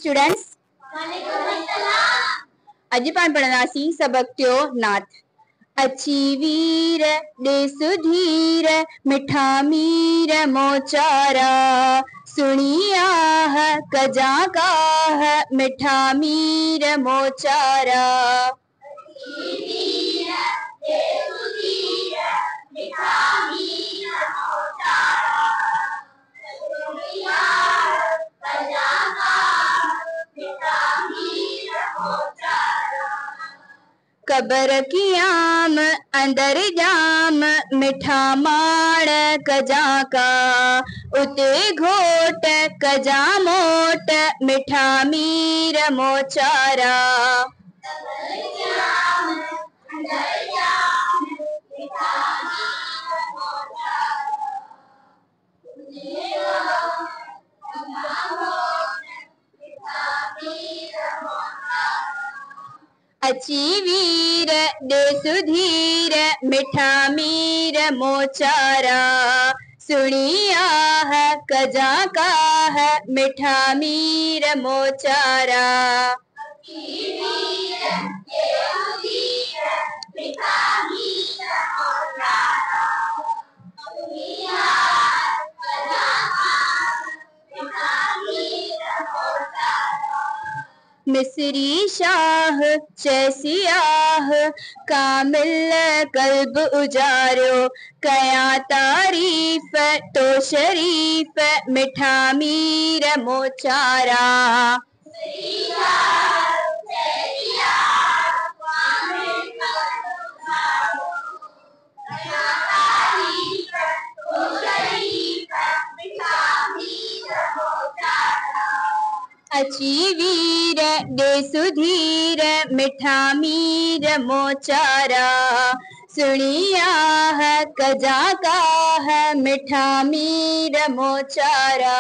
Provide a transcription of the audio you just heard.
Students अॼु पाण पढ़ंदासीं सबक थियो नाथ। अची वीर ॾे सुधीर मिठा मीर मोचारा सुणी आह कजा काह मिठा मीर मोचारा। कबर की आम अंदर जाम मिठा माड़ कजा का उते घोट कजा मोट मिठा मीर मोचारा। अची वीर ॾे सुधीर मिठा मीर मोचारा सुणी आह कजा काह मिठा मीर मोचारा। मिस्री शाह चैसियाह कामिल कल्ब उजारियो कया तारीफ तो शरीफ मिठा मीर मोचारा। अची वीर ॾे सुधीर मिठा मीर मोचारा सुणी आह कजा काह मिठा मीर मोचारा।